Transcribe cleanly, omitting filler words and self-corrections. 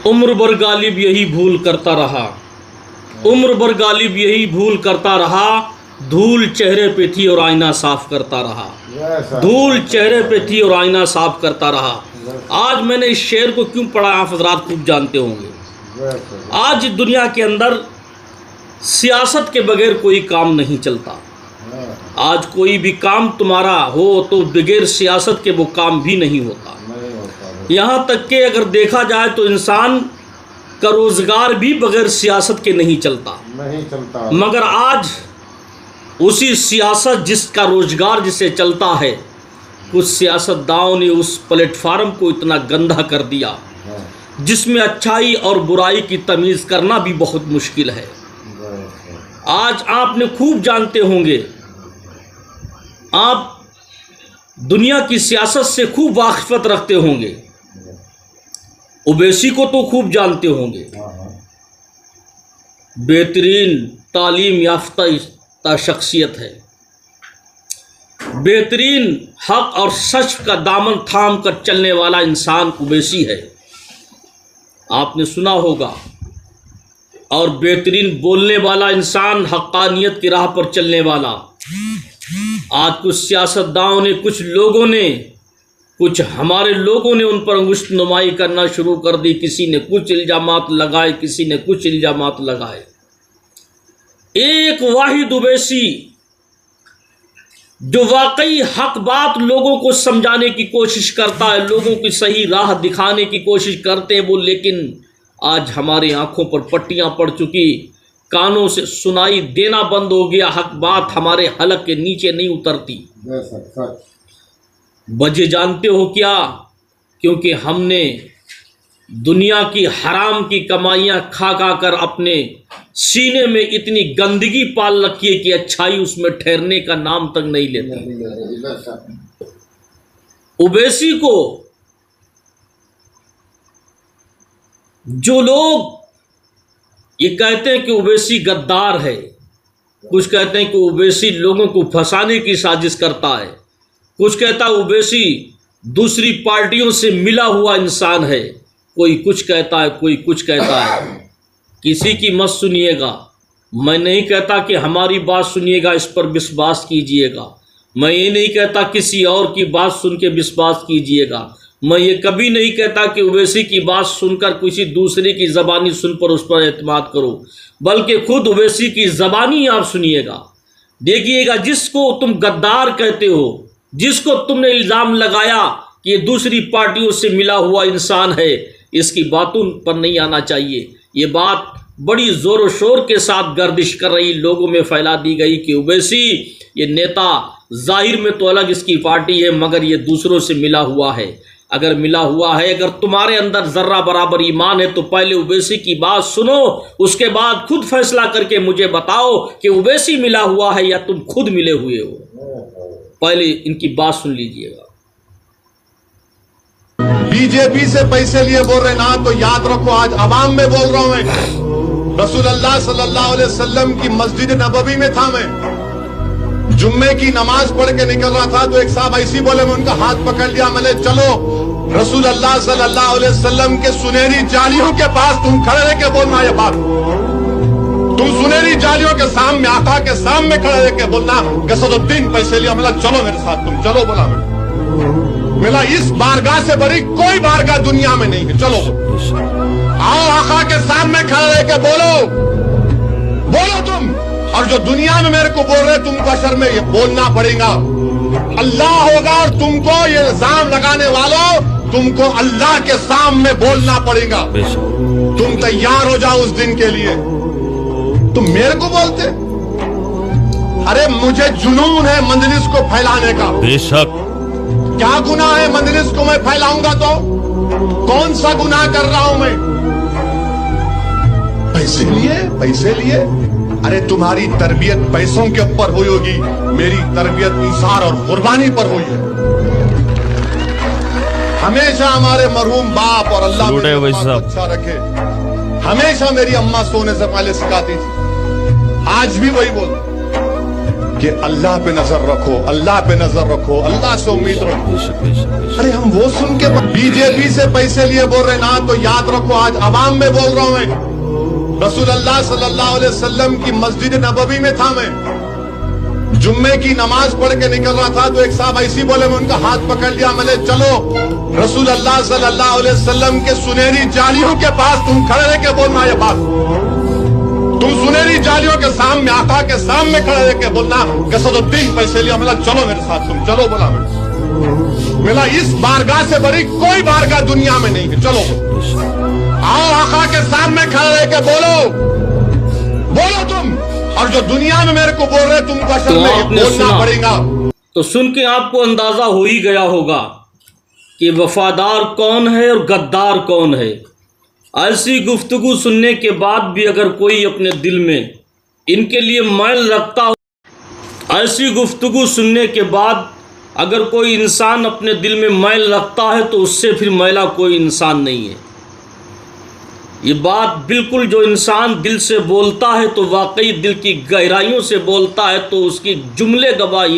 उम्र भर गालिब यही भूल करता रहा, उम्र भर गालिब यही भूल करता रहा, धूल चेहरे पे थी और आईना साफ करता रहा, धूल चेहरे पे थी और आईना साफ करता रहा। आज मैंने इस शेर को क्यों पढ़ा, आप हजरात खूब जानते होंगे। आज दुनिया के अंदर सियासत के बगैर कोई काम नहीं चलता। आज कोई भी काम तुम्हारा हो तो बगैर सियासत के वो काम भी नहीं होता। यहाँ तक कि अगर देखा जाए तो इंसान का रोज़गार भी बगैर सियासत के नहीं चलता। मगर आज उसी सियासत जिसका रोज़गार जिसे चलता है, कुछ सियासतदानों ने उस प्लेटफार्म को इतना गंदा कर दिया जिसमें अच्छाई और बुराई की तमीज़ करना भी बहुत मुश्किल है। आज आपने खूब जानते होंगे, आप दुनिया की सियासत से खूब वाकिफ़त रखते होंगे। ओवैसी को तो खूब जानते होंगे, बेहतरीन तालीम याफ्ता शख्सियत है, बेहतरीन हक और सच का दामन थाम कर चलने वाला इंसान ओवैसी है, आपने सुना होगा। और बेहतरीन बोलने वाला इंसान, हक्कानियत की राह पर चलने वाला। आज कुछ सियासतदानों ने, कुछ लोगों ने, कुछ हमारे लोगों ने उन पर अंगुष्ठ नुमाई करना शुरू कर दी। किसी ने कुछ इल्ज़ामात लगाए, किसी ने कुछ इल्ज़ामात लगाए। एक वाहिद ओवैसी जो वाकई हक बात लोगों को समझाने की कोशिश करता है, लोगों की सही राह दिखाने की कोशिश करते हैं वो, लेकिन आज हमारी आंखों पर पट्टियां पड़ चुकी, कानों से सुनाई देना बंद हो गया, हक बात हमारे हलक के नीचे नहीं उतरती। वजह जानते हो क्या? क्योंकि हमने दुनिया की हराम की कमाइयां खा खा कर अपने सीने में इतनी गंदगी पाल रखी है कि अच्छाई उसमें ठहरने का नाम तक नहीं लेती। ओवैसी को जो लोग ये कहते हैं कि ओवैसी गद्दार है, कुछ कहते हैं कि ओवैसी लोगों को फंसाने की साजिश करता है, कुछ कहता है ओवैसी दूसरी पार्टियों से मिला हुआ इंसान है, कोई कुछ कहता है, कोई कुछ कहता है। किसी की मत सुनिएगा, मैं नहीं कहता कि हमारी बात सुनिएगा, इस पर विश्वास कीजिएगा। मैं ये नहीं कहता किसी और की बात सुन के विश्वास कीजिएगा। मैं ये कभी नहीं कहता कि ओवैसी की बात सुनकर किसी दूसरे की ज़बानी सुन पर उस पर एतमाद करो, बल्कि खुद ओवैसी की ज़बानी आप सुनिएगा, देखिएगा। जिसको तुम गद्दार कहते हो, जिसको तुमने इल्ज़ाम लगाया कि ये दूसरी पार्टियों से मिला हुआ इंसान है, इसकी बातों पर नहीं आना चाहिए। ये बात बड़ी ज़ोर शोर के साथ गर्दिश कर रही लोगों में फैला दी गई कि ओवैसी ये नेता जाहिर में तो अलग इसकी पार्टी है, मगर ये दूसरों से मिला हुआ है। अगर मिला हुआ है, अगर तुम्हारे अंदर ज़र्रा बराबर ईमान है तो पहले ओवैसी की बात सुनो, उसके बाद खुद फैसला करके मुझे बताओ कि ओवैसी मिला हुआ है या तुम खुद मिले हुए हो। पहले इनकी बात सुन लीजिएगा। बीजेपी से पैसे लिए बोल रहे ना, तो याद रखो आज अवाम में बोल रहा हूं मैं। रसूलुल्लाह सल्लल्लाहु अलैहि वसल्लम की मस्जिद नबवी में था मैं, जुम्मे की नमाज पढ़ के निकल रहा था तो एक साहब ऐसी बोले, मैं उनका हाथ पकड़ लिया, मैंने चलो रसूलुल्लाह सल्लल्लाहु अलैहि वसल्लम के सुनहरी जालियों के पास तुम खड़े रह के बोलना ये बात। तुम सुनहरी जालियों के सामने, आका के सामने खड़े रह के बोलना गसदुद्दीन पैसे लिया। मिला चलो मेरे साथ, तुम चलो। बोला मिला इस बारगाह से बड़ी कोई बारगाह दुनिया में नहीं है, चलो आओ आका के सामने खड़े रह के बोलो तुम। और जो दुनिया में मेरे को बोल रहे तुम बशर में ये बोलना पड़ेगा। अल्लाह होगा और तुमको ये इल्जाम लगाने वालों, तुमको अल्लाह के सामने बोलना पड़ेगा। तुम तैयार हो जाओ उस दिन के लिए। तुम मेरे को बोलते, अरे मुझे जुनून है मजलिस को फैलाने का। बेशक क्या गुनाह है मजलिस को मैं फैलाऊंगा तो? कौन सा गुनाह कर रहा हूं मैं? पैसे लिए। अरे तुम्हारी तरबियत पैसों के ऊपर हुई होगी, मेरी तरबियत इंसार और कुर्बानी पर हुई है। हमेशा हमारे मरहूम बाप और अल्लाह अच्छा रखे, हमेशा मेरी अम्मा सोने से पहले सिखाती थी, आज भी वही बोल। कि अल्लाह पे नजर रखो, अल्लाह पे नजर रखो, अल्लाह से उम्मीद रखो। अरे हम वो सुन के बीजेपी से पैसे लिए बोल रहे ना, तो याद रखो आज अवाम में बोल रहा हूं मैं। रसूल अल्लाह सल्लल्लाहु अलैहि वसल्लम की मस्जिद नबवी में था मैं, जुम्मे की नमाज पढ़ के निकल रहा था, तो एक साहब ऐसी बोले, मैं उनका हाथ पकड़ लिया, मैंने चलो रसूल अल्लाह सल्लल्लाहु अलैहि वसल्लम के सुनहरी जालियों के पास तुम खड़े रह के बोलना ये बात, तुम सुनहरी जालियों के सामने, आका के सामने खड़े रह के बोलना कसदुद्दीन पैसे लिया। मिला चलो मेरे साथ, तुम चलो। बोला मिला इस बारगाह से बड़ी कोई बारगाह दुनिया में नहीं है, चलो आओ आका के सामने खड़े रह के बोलो तुम, और जो दुनिया में मेरे को बोल रहे तुमको असल तो में आपने बोलना सुना। पड़ेगा। तो सुन के आपको अंदाजा हो ही गया होगा कि वफादार कौन है और गद्दार कौन है। ऐसी गुफ्तगू सुनने के बाद भी अगर कोई अपने दिल में इनके लिए मैल रखता हो, ऐसी गुफ्तगू सुनने के बाद अगर कोई इंसान अपने दिल में मैल रखता है तो उससे फिर मैला कोई इंसान नहीं है। ये बात बिल्कुल, जो इंसान दिल से बोलता है तो वाकई दिल की गहराइयों से बोलता है, तो उसकी जुमले गवाही